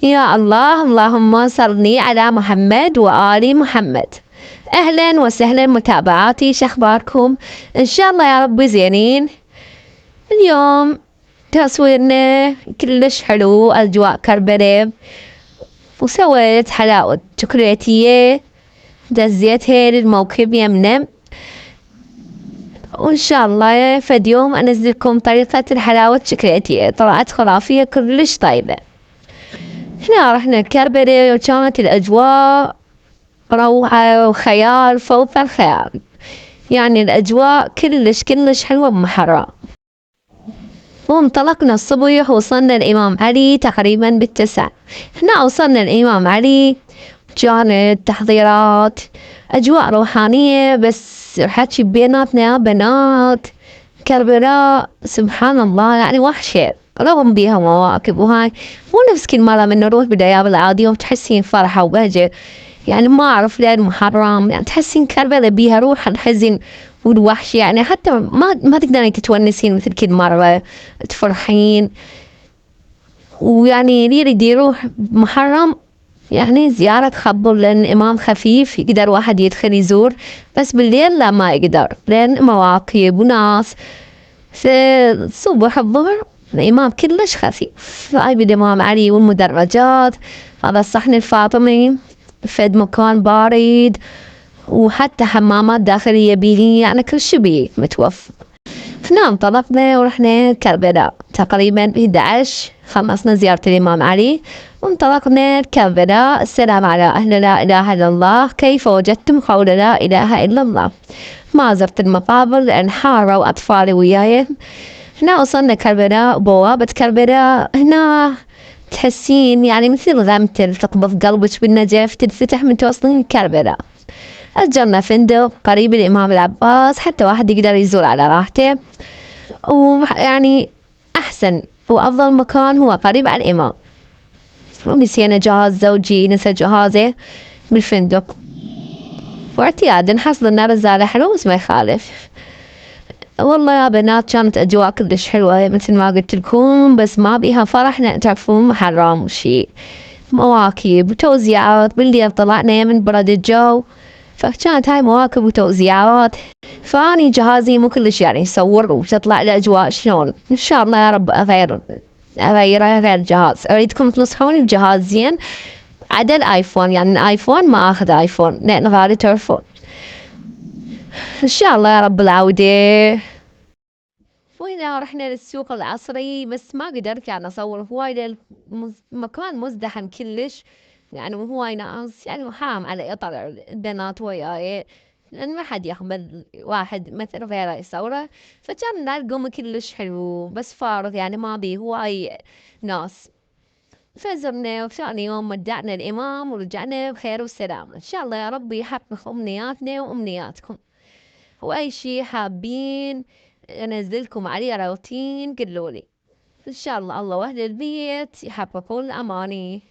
يا الله، اللهم صل على محمد وآل محمد. أهلا وسهلا متابعاتي، شخباركم؟ إن شاء الله يا رب زينين. اليوم تصويرنا كلش حلو، أجواء كربلاء، وسويت حلاوة شوكولاتية دزيتها للموكب يمنا، وإن شاء الله فد يوم أنزلكم طريقة الحلاوة الشوكولاتية، طلعت خرافية كلش طيبة. احنا رحنا كربلاء وكانت الأجواء روعة وخيال فوق الخيال، يعني الأجواء كلش حلوة بمحرة. وانطلقنا الصبح، وصلنا الإمام علي تقريبا بالتسع. هنا وصلنا الإمام علي، كانت تحضيرات، أجواء روحانية، بس حكي بيناتنا بنات كربلاء سبحان الله، يعني وحشة رغم بيها مواكب وهاي، مو نفس كل مرة من نروح بالأيام العادية وتحسين فرحة وبهجة. يعني ما أعرف لين محرم، يعني تحسين كربلاء بيها روح الحزن والوحش، يعني حتى ما تقدرين تتونسين مثل كل مرة تفرحين. ويعني اللي يريد يروح محرم يعني زيارة خبر، لأن إمام خفيف يقدر واحد يدخل يزور، بس بالليل لا ما يقدر لأن مواقف وناس. في الصبح الظهر الإمام كلش خفيف، هاي بالإمام علي والمدرجات، هذا الصحن الفاطمي، فد مكان بارد، وحتى حمامات داخلية بيه، يعني كل شي بيه متوفر. فنام انطلقنا ورحنا كربلاء تقريبا ب11، خلصنا زيارة الإمام علي وانطلقنا كربلاء. السلام على أهل لا إله إلا الله، كيف وجدتم قول لا إله إلا الله؟ ما زرت المقابر لأن حارة وأطفالي وياي. هنا وصلنا كربلاء، بوابة كربلاء هنا تحسين يعني مثل غمتل تقبض قلبك بالنجف، تنفتح من توصلين كربلاء. أجرنا فندق قريب الإمام العباس حتى واحد يقدر يزور على راحته، ويعني أحسن وأفضل مكان هو قريب على الإمام. ونسينا جهاز زوجي، نسى جهازه بالفندق، واعتيادا حصل لنا رزالة حلوة بس ما يخالف. والله يا بنات كانت أجواء كلش حلوة مثل ما قلت لكم، بس ما بيها فرح، تعرفون محرم وشي، مواكب وتوزيعات. بالليل طلعنا من برد الجو، فكانت هاي مواكب وتوزيعات. فاني جهازي مو كلش يعني يصور وتطلع الأجواء شلون. إن شاء الله يا رب أغيره غير جهاز. أريدكم تنصحوني بجهاز زين عدل آيفون، يعني الآيفون ما أخذ آيفون لأن غالي تلفون. إن شاء الله يا رب العودة. وهنا رحنا للسوق العصري، بس ما قدرت يعني أصور هواي، مكان مزدحم كلش، يعني هواي ناس، يعني حرام علي أطلع البنات وياي لأن ما حد يقبل واحد مثل غيره يصوره. فكان القوم كلش حلو بس فارغ، يعني ما بيه هواي ناس. فزرنا وثاني يوم ودعنا الإمام ورجعنا بخير وسلامة. إن شاء الله يا رب يحقق أمنياتنا وأمنياتكم. وأي شي حابين أنزلكم عليه روتين قولولي، إن شاء الله الله وأهل البيت يحققون الأماني.